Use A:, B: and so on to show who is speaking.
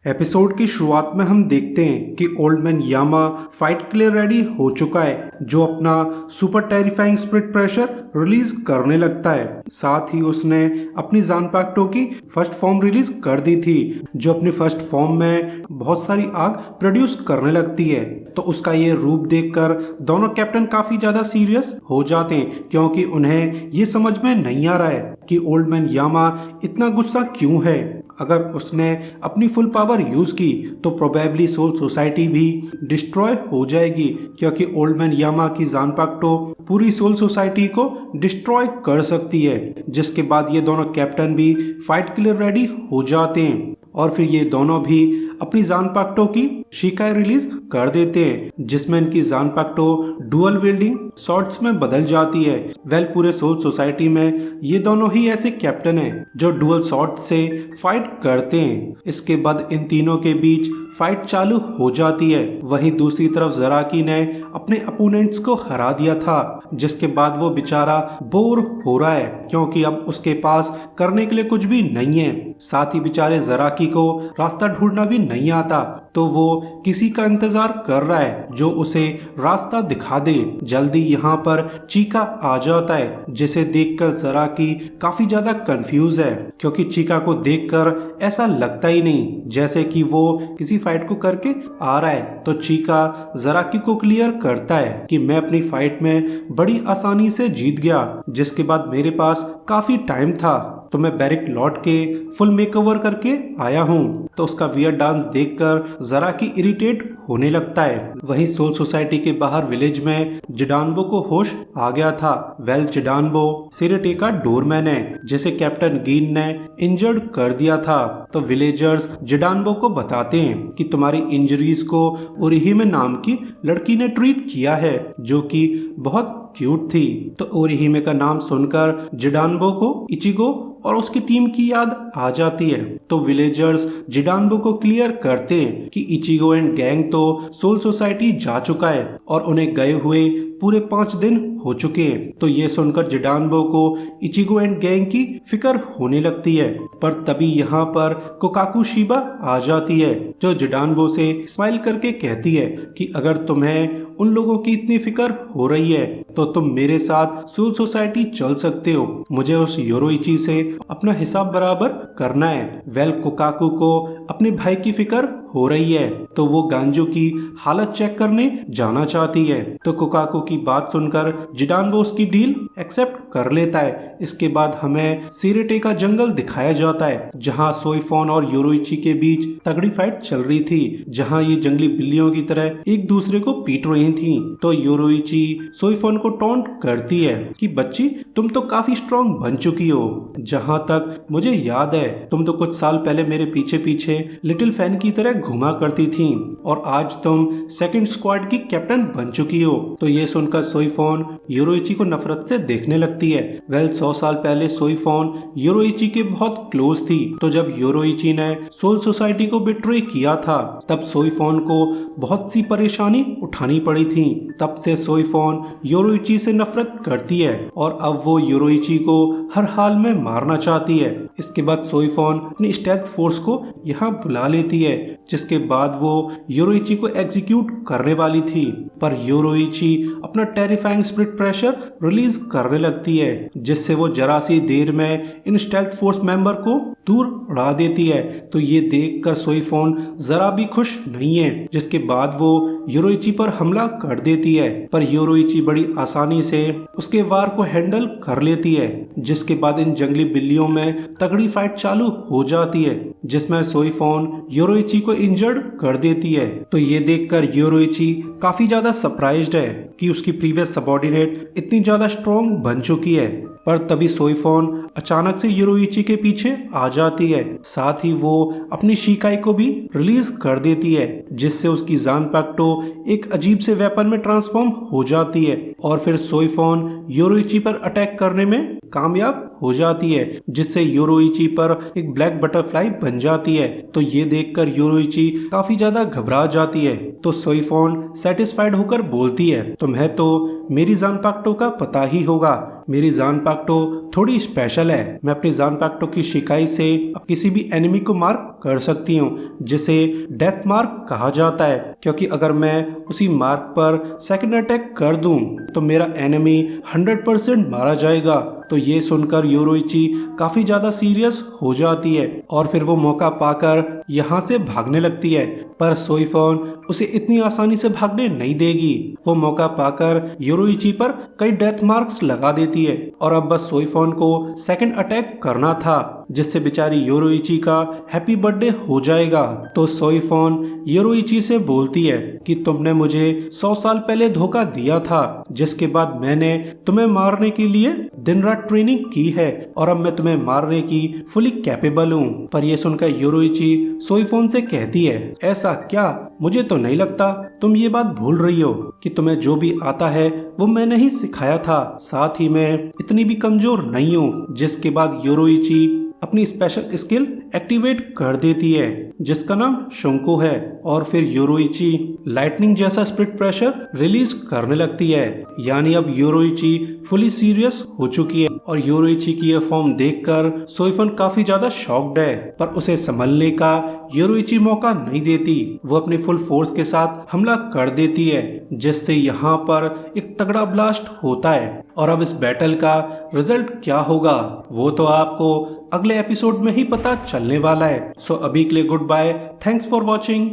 A: Episode की शुरुआत में हम देखते हैं कि ओल्ड मैन यामा फाइट के लिए रेडी हो चुका है, जो अपना super terrifying split pressure release करने लगता है। साथ ही उसने अपनी जानपाक्टो की फर्स्ट फॉर्म रिलीज कर दी थी, जो अपनी फर्स्ट फॉर्म में बहुत सारी आग प्रोड्यूस करने लगती है। तो उसका ये रूप देखकर दोनों कैप्टन काफी ज्यादा सीरियस हो जाते हैं, क्योंकि उन्हें ये समझ में नहीं आ रहा है कि ओल्ड मैन यामा इतना गुस्सा क्यों है। अगर उसने अपनी फुल पावर यूज की तो प्रोबेबली सोल सोसाइटी भी डिस्ट्रॉय हो जाएगी, क्योंकि ओल्ड मैन यामा की जानपाक्टो पूरी सोल सोसाइटी को डिस्ट्रॉय कर सकती है। जिसके बाद ये दोनों कैप्टन भी फाइट के लिए रेडी हो जाते हैं और फिर ये दोनों भी अपनी जानपाक्टो की शिकायत रिलीज कर देते हैं, जिसमें इनकी जानपाक्टो डुअल विल्डिंग शॉट्स में बदल जाती है। पूरे सोल सोसाइटी में ये दोनों ही ऐसे कैप्टन हैं जो डुअल शॉट से फाइट करते हैं। इसके बाद इन तीनों के बीच फाइट चालू हो जाती है। वहीं दूसरी तरफ जराकी ने अपने अपोनेंट्स को हरा दिया था, जिसके बाद वो बेचारा बोर हो रहा है, क्योंकि अब उसके पास करने के लिए कुछ भी नहीं है। साथ ही बेचारे जराकी को रास्ता ढूंढना भी नहीं आता, तो वो किसी का इंतजार कर रहा है जो उसे रास्ता दिखा दे। जल्दी यहाँ पर चीका आ जाता है, जिसे देखकर जराकी काफी ज्यादा कंफ्यूज है, क्योंकि चीका को देखकर ऐसा लगता ही नहीं जैसे कि वो किसी फाइट को करके आ रहा है। तो चीका जराकी को क्लियर करता है कि मैं अपनी फाइट में बड़ी आसानी से जीत गया, जिसके बाद मेरे पास काफी टाइम था, तो मैं बैरिक लौट के फुल मेकओवर करके आया हूँ। तो उसका वियर डांस देखकर जराकी इरिटेट होने लगता है। वहीं सोल सोसाइटी के बाहर विलेज में जिडानबो को होश आ गया था। जिडानबो सिरेटे का डोरमैन है, जिसे कैप्टन गीन ने इंजर्ड कर दिया था। तो विलेजर्स जिडानबो को बताते हैं कि तुम्हारी इंजरीज को ओरिहिमे नाम की लड़की ने ट्रीट किया है, जो कि बहुत क्यूट थी। तो ओरिहिमे का नाम सुनकर जिडानबो को इचिगो और उसकी टीम की याद आ जाती है। तो विलेजर्स जिडानबो को क्लियर करते हैं कि इचिगो एंड गैंग तो सोल सोसाइटी जा चुका है और उन्हें गए हुए पूरे 5 दिन हो चुके हैं। तो ये सुनकर जिडानबो को इचिगो एंड गैंग की फिक्र होने लगती है। पर तभी यहाँ पर कोकाकू शिबा आ जाती है, जो जिडानबो से स्माइल करके कहती है कि अगर तुम्हें उन लोगों की इतनी फिक्र हो रही है तो तुम मेरे साथ सोल सोसाइटी चल सकते हो। मुझे उस योरोइची से अपना हिसाब बराबर करना है। कोकाकू को अपने भाई की फिक्र हो रही है, तो वो गांजू की हालत चेक करने जाना चाहती है। तो कोकाकू की बात सुनकर जिडानबो उसकी डील एक्सेप्ट कर लेता है। इसके बाद हमें सिरेटे का जंगल दिखाया जाता है, जहां सोईफोन और योरोइची के बीच तगड़ी फाइट चल रही थी, जहां ये जंगली बिल्लियों की तरह एक दूसरे को पीट रही थी। तो योरोइची सोईफोन को टॉन्ट करती है कि बच्ची, तुम तो काफी स्ट्रॉन्ग बन चुकी हो। जहां तक मुझे याद है, तुम तो कुछ साल पहले मेरे पीछे पीछे लिटिल फैन की तरह घुमा करती थी, और आज तुम सेकंड स्क्वाड की कैप्टन बन चुकी हो। तो ये सुनकर सोईफोन योरोइची को नफरत से देखने लगती है। 100 साल पहले सोईफोन योरोइची के बहुत क्लोज थी। तो जब योरोइची ने सोल सोसाइटी को बिट्रे किया था, तब सोईफोन को बहुत सी परेशानी उठानी पड़ी थी। तब से सोईफोन योरोइची से नफरत करती है और अब वो योरोइची को हर हाल में मारना चाहती है। इसके बाद सोईफोन अपनी स्टेल्थ फोर्स को यहाँ बुला लेती है, जिसके बाद वो योरोइची को एग्जीक्यूट करने वाली थी। पर योरोइची अपना टेरिफाइंग स्प्लिट प्रेशर रिलीज करने लगती है, जिससे वो जरा सी देर में इन स्टेल्थ फोर्स मेंबर को दूर उड़ा देती है। तो ये देखकर सोईफोन जरा भी खुश नहीं है, जिसके बाद वो योरोइची पर हमला कर देती है। पर योरोइची बड़ी आसानी से उसके वार को हैंडल कर लेती है, जिसके बाद इन जंगली बिल्लियों में तगड़ी फाइट चालू हो जाती है, जिसमें सोईफोन योरोइची को इंजर्ड कर देती है। तो ये देखकर योरोइची काफी ज्यादा सरप्राइज्ड है कि उसकी प्रीवियस सबऑर्डिनेट इतनी ज्यादा स्ट्रॉन्ग बन चुकी है। पर तभी सोईफोन अचानक से योरोइची के पीछे आ जाती है। साथ ही वो अपनी शिकाई को भी रिलीज कर देती है, जिससे उसकी जानपाक्टो एक अजीब से वेपन में ट्रांसफॉर्म हो जाती है और फिर सोईफोन योरोइची पर अटैक करने में कामयाब हो जाती है, जिससे योरोइची पर एक ब्लैक बटरफ्लाई बन जाती है। तो ये देखकर योरोइची काफी ज्यादा घबरा जाती है। तो सोईफोन सेटिस्फाइड होकर बोलती है, तुम्हें तो मेरी जानपाक्टो का पता ही होगा, मेरी जानपाक्टो थोड़ी स्पेशल है। मैं अपनी जानपाक्टो की शिकाई से किसी भी एनिमी को मार कर सकती हूँ, जिसे डेथ मार्क कहा जाता है, क्योंकि अगर मैं उसी मार्क पर सेकंड अटैक कर दूं तो मेरा एनिमी 100% मारा जाएगा। तो ये सुनकर योरुइची काफी ज्यादा सीरियस हो जाती है और फिर वो मौका पाकर यहाँ से भागने लगती है, पर सोईफोन उसे इतनी आसानी से भागने नहीं देगी। वो मौका पाकर योरुइची पर कई डेथ मार्क्स लगा देती है और अब बस सोईफोन को सेकंड अटैक करना था, जिससे बेचारी योरुइची का हैप्पी बर्थडे हो जाएगा। तो सोईफोन योरुइची से बोलती है कि तुमने मुझे 100 साल पहले धोखा दिया था, जिसके बाद मैंने तुम्हें मारने के लिए दिन रात ट्रेनिंग की है और अब मैं तुम्हें मारने की फुली कैपेबल हूँ। पर यह सुनकर योरुइची सोईफोन से कहती है, ऐसा क्या? मुझे तो नहीं लगता, तुम ये बात भूल रही हो कि तुम्हें जो भी आता है वो मैंने ही सिखाया था, साथ ही मैं इतनी भी कमजोर नहीं हूँ। जिसके बाद योरुइची अपनी स्पेशल स्किल एक्टिवेट कर देती है, जिसका नाम शंको है, और फिर योरुइची लाइटनिंग जैसा स्प्लिट प्रेशर रिलीज करने लगती है। यानी अब योरुइची फुली सीरियस हो चुकी है और योरुइची की यह फॉर्म देखकर सोईफोन काफी ज्यादा शॉक्ड है, पर उसे संभलने का योरुइची मौका नहीं देती। वो अपनी फुल फोर्स के साथ हमला कर देती है, जिससे यहाँ पर एक तगड़ा ब्लास्ट होता है। और अब इस बैटल का रिजल्ट क्या होगा वो तो आपको अगले एपिसोड में ही पता चलने वाला है। सो अभी के लिए good bye, thanks for watching.